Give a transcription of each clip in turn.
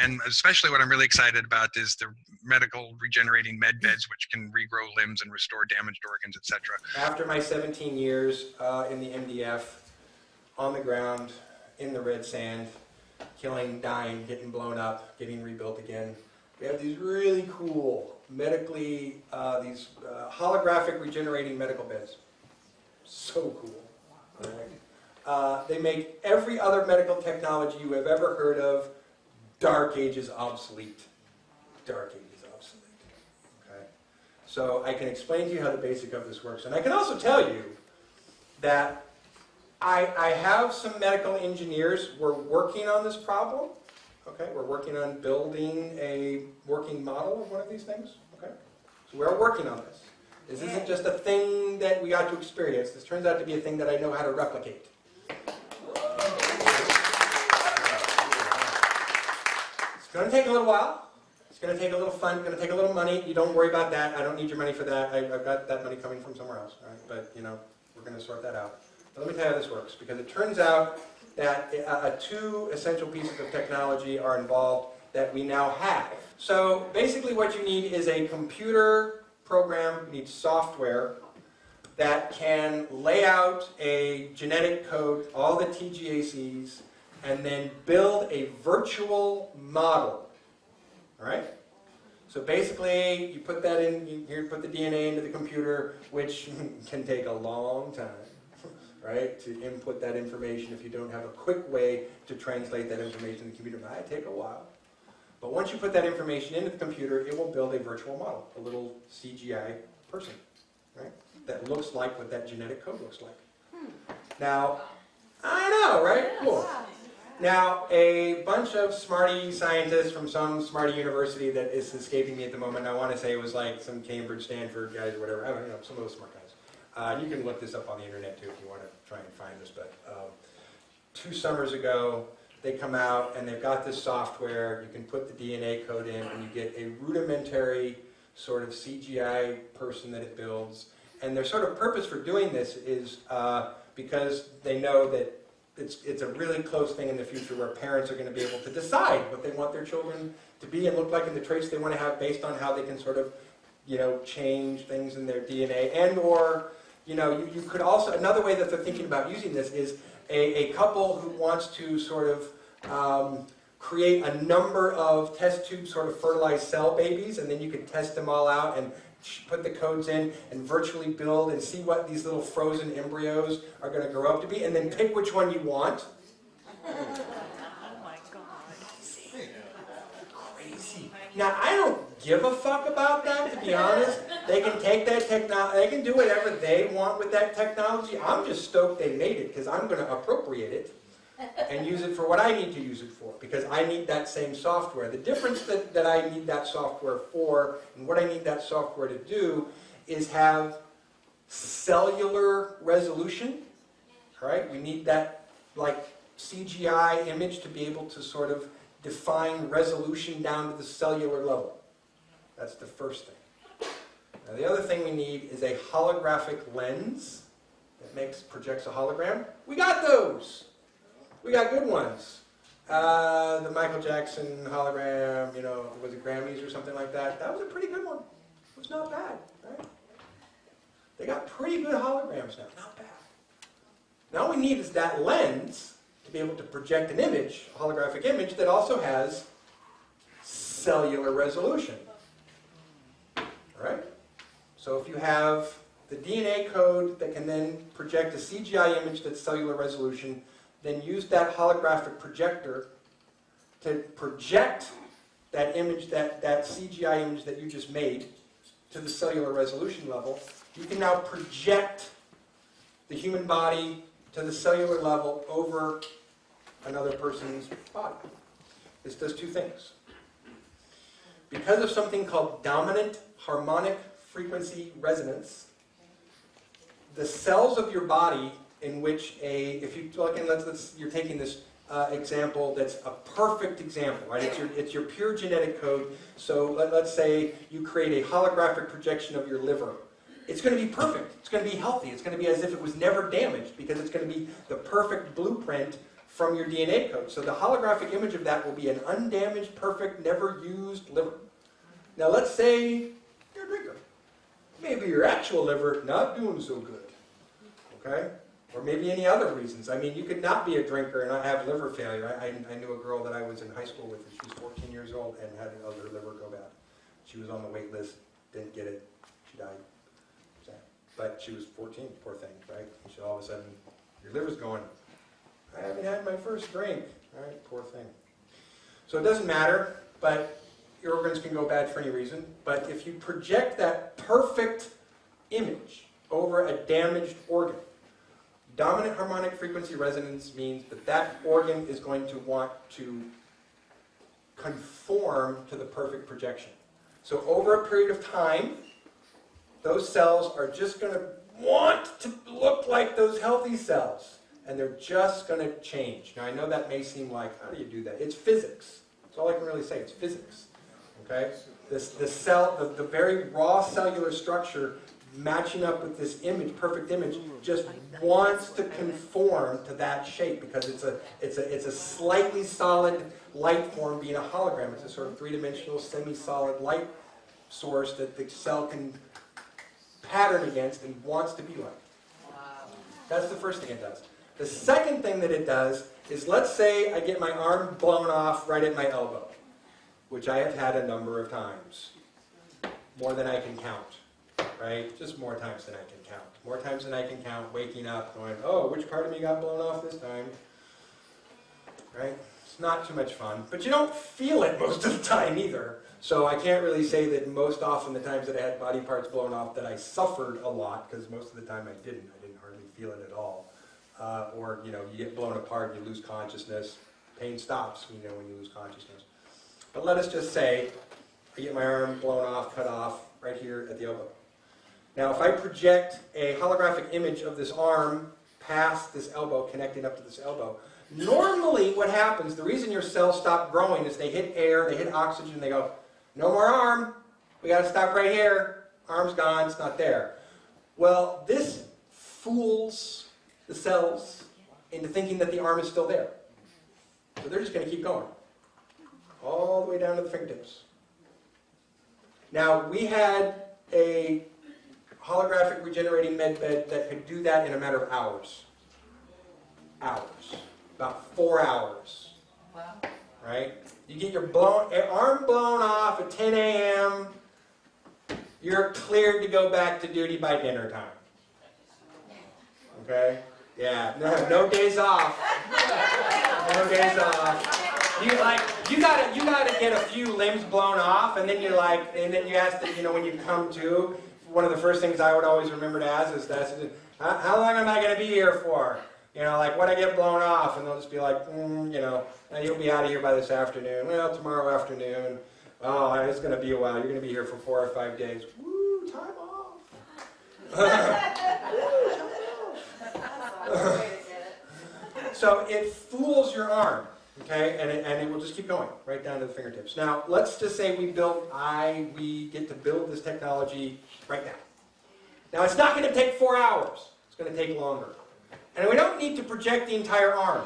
And especially what I'm really excited about is the medical regenerating med beds, which can regrow limbs and restore damaged organs, etc. After my 17 years in the MDF, on the ground, in the red sand, killing, dying, getting blown up, getting rebuilt again, we have these really cool medically, these holographic regenerating medical beds. So cool. Right? They make every other medical technology you have ever heard of Dark Ages obsolete. Dark Ages obsolete. Okay? So I can explain to you how the basic of this works. And I can also tell you that I have some medical engineers. We're working on this problem. Okay? We're working on building a working model of one of these things. Okay? So we're working on this. This isn't just a thing that we got to experience. This turns out to be a thing that I know how to replicate. It's going to take a little while. It's going to take a little fun. It's going to take a little money. You don't worry about that. I don't need your money for that. I've got that money coming from somewhere else. Right? But, you know, we're going to sort that out. But let me tell you how this works. Because it turns out that two essential pieces of technology are involved that we now have. So basically what you need is a computer program. You need software that can lay out a genetic code, all the TGACs, and then build a virtual model. All right? So basically, you put that in, you put the DNA into the computer, which can take a long time, right, to input that information if you don't have a quick way to translate that information in the computer. It might take a while. But once you put that information into the computer, it will build a virtual model, a little CGI person, right, that looks like what that genetic code looks like. Now, I know, right? Cool. Now, a bunch of smarty scientists from some smarty university that is escaping me at the moment, I want to say it was like some Cambridge, Stanford guys or whatever, I don't know, some of those smart guys. You can look this up on the internet too if you want to try and find this, but 2 summers ago, they come out and they've got this software, you can put the DNA code in and you get a rudimentary sort of CGI person that it builds. And their sort of purpose for doing this is because they know that it's a really close thing in the future where parents are going to be able to decide what they want their children to be and look like and the traits they want to have based on how they can sort of, you know, change things in their DNA. And or, you know, you could also, another way that they're thinking about using this is a couple who wants to sort of create a number of test tube sort of fertilized cell babies, and then you could test them all out and put the codes in and virtually build and see what these little frozen embryos are going to grow up to be, and then pick which one you want. Oh my God. Crazy. Now, I don't give a fuck about that, to be honest. They can take that technology, they can do whatever they want with that technology. I'm just stoked they made it because I'm going to appropriate it and use it for what I need to use it for, because I need that same software. The difference that I need that software for and what I need that software to do is have cellular resolution. All right? We need that like CGI image to be able to sort of define resolution down to the cellular level. That's the first thing. Now the other thing we need is a holographic lens that projects a hologram. We got those! We got good ones. The Michael Jackson hologram, you know, was it Grammys or something like that? That was a pretty good one. It was not bad, right? They got pretty good holograms now. Not bad. Now all we need is that lens to be able to project an image, a holographic image, that also has cellular resolution. All right? So if you have the DNA code that can then project a CGI image that's cellular resolution, then use that holographic projector to project that image, that CGI image that you just made to the cellular resolution level. You can now project the human body to the cellular level over another person's body. This does 2 things. Because of something called dominant harmonic frequency resonance, the cells of your body in which if you look, and you're taking this example that's a perfect example, right? It's your pure genetic code. So let's say you create a holographic projection of your liver. It's going to be perfect. It's going to be healthy. It's going to be as if it was never damaged because it's going to be the perfect blueprint from your DNA code. So the holographic image of that will be an undamaged, perfect, never used liver. Now let's say you're a drinker. Maybe your actual liver not doing so good, okay? Or maybe any other reasons. I mean, you could not be a drinker and not have liver failure. I knew a girl that I was in high school with, and she was 14 years old and had her liver go bad. She was on the wait list, didn't get it, she died. Sad. But she was 14, poor thing, right? And she, all of a sudden, your liver's going, I haven't had my first drink. All right, poor thing. So it doesn't matter, but your organs can go bad for any reason. But if you project that perfect image over a damaged organ, dominant harmonic frequency resonance means that that organ is going to want to conform to the perfect projection. So over a period of time, those cells are just going to want to look like those healthy cells. And they're just going to change. Now I know that may seem like, how do you do that? It's physics. That's all I can really say. It's physics. Okay? The very raw cellular structure matching up with this image, perfect image, just wants to conform to that shape because it's a slightly solid light form being a hologram. It's a sort of three-dimensional, semi-solid light source that the cell can pattern against and wants to be like. That's the first thing it does. The second thing that it does is, let's say I get my arm blown off right at my elbow, which I have had a number of times, more than I can count, right? Just more times than I can count. More times than I can count, waking up, going, oh, which part of me got blown off this time, right? It's not too much fun, but you don't feel it most of the time either. So I can't really say that most often the times that I had body parts blown off that I suffered a lot, because most of the time I didn't hardly feel it at all. Or, you get blown apart, you lose consciousness. Pain stops, when you lose consciousness. But let us just say I get my arm blown off, cut off, right here at the elbow. Now, if I project a holographic image of this arm past this elbow, connecting up to this elbow, normally what happens, the reason your cells stop growing is they hit air, they hit oxygen, they go, no more arm, we got to stop right here, arm's gone, it's not there. Well, this fools the cells into thinking that the arm is still there. So they're just going to keep going, all the way down to the fingertips. Now, we had a holographic regenerating med bed that could do that in a matter of hours. Hours. About 4 hours. Wow. Right? You get your arm blown off at 10 a.m., you're cleared to go back to duty by dinner time. Okay? Yeah, no days off. No days off. You gotta get a few limbs blown off, and then you ask that, when you come to, one of the first things I would always remember to ask is how long am I gonna be here for? When I get blown off, and they'll just be like, you'll be out of here by this afternoon. Well, tomorrow afternoon. Oh, it's gonna be a while. You're gonna be here for 4 or 5 days. Woo, time off. So it fools your arm, okay, and it will just keep going right down to the fingertips. Now, let's just say we get to build this technology right now. Now, it's not going to take 4 hours. It's going to take longer. And we don't need to project the entire arm.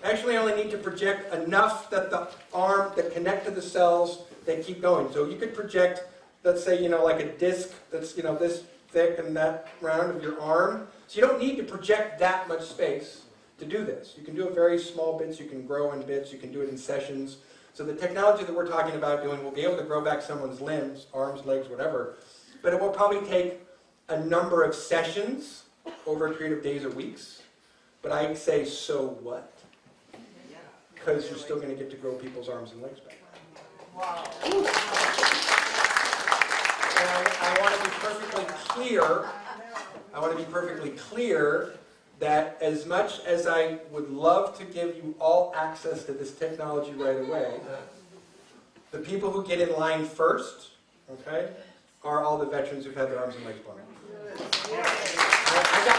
Actually, I only need to project enough that the arm that connect to the cells, they keep going. So you could project, let's say, like a disc that's, this thick and that round of your arm. So you don't need to project that much space to do this. You can do it very small bits, you can grow in bits, you can do it in sessions. So the technology that we're talking about doing will be able to grow back someone's limbs, arms, legs, whatever, but it will probably take a number of sessions over a period of days or weeks. But I say, so what? Because you're still going to get to grow people's arms and legs back. Wow. And I want to be perfectly clear that as much as I would love to give you all access to this technology right away, the people who get in line first, okay, are all the veterans who've had their arms and legs blown out. I got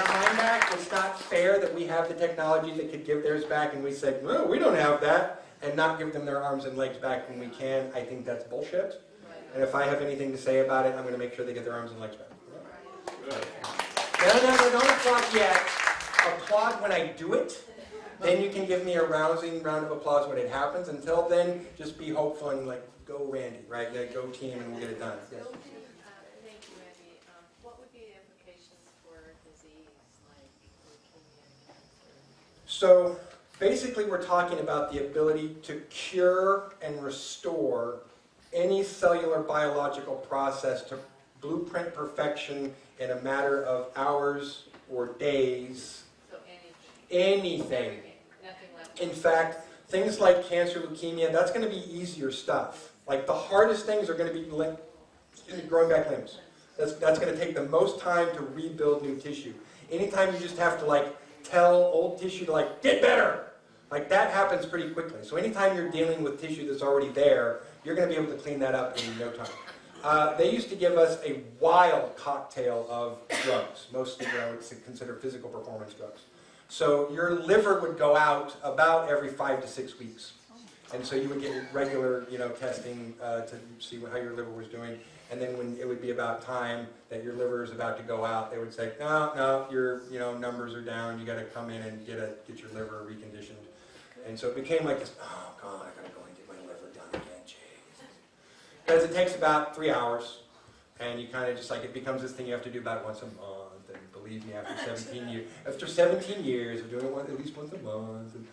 mine back. It's not fair that we have the technology that could give theirs back and we say, no, we don't have that, and not give them their arms and legs back when we can. I think that's bullshit. And if I have anything to say about it, I'm going to make sure they get their arms and legs back. No, don't applaud yet. applaud when I do it. Then you can give me a rousing round of applause when it happens. Until then, just be hopeful and like, go Randy, right? Like, go team and we'll get it done. Yes. Thank you, Randy. What would be the implications for disease like leukemia and cancer? So basically we're talking about the ability to cure and restore any cellular biological process to blueprint perfection in a matter of hours or days. So Anything. everything, nothing left. In fact, things like cancer, leukemia, that's going to be easier stuff. Like the hardest things are going to be growing back limbs. That's going to take the most time to rebuild new tissue. Anytime you just have to like tell old tissue to like get better, like that happens pretty quickly. So anytime you're dealing with tissue that's already there, you're going to be able to clean that up in no time. They used to give us a wild cocktail of drugs, mostly what I would consider physical performance drugs. So your liver would go out about every 5 to 6 weeks. And so you would get regular, testing to see how your liver was doing. And then when it would be about time that your liver is about to go out, they would say, no, your numbers are down. You got to come in and get your liver reconditioned. And so it became like this. Oh God, I got to go and get my liver done again. Jeez. Because it takes about 3 hours, and you kind of just like it becomes this thing you have to do about once a month. And believe me, after 17 years of doing it at least once a month. And,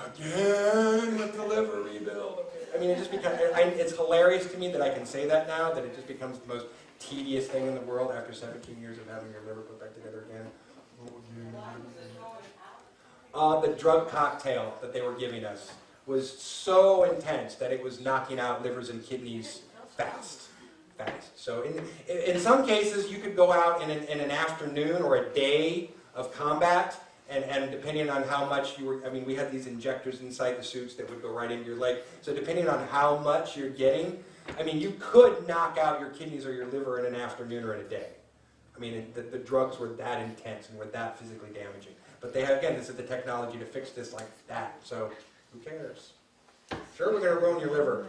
again with the liver rebuild. I mean, it just becomes, it's hilarious to me that I can say that now, that it just becomes the most tedious thing in the world after 17 years of having your liver put back together again. The drug cocktail that they were giving us was so intense that it was knocking out livers and kidneys fast. So in some cases, you could go out in an afternoon or a day of combat. And depending on how much you were, we had these injectors inside the suits that would go right into your leg. So depending on how much you're getting, you could knock out your kidneys or your liver in an afternoon or in a day. The drugs were that intense and were that physically damaging. But they have, again, this is the technology to fix this like that. So who cares? Sure, we're going to ruin your liver.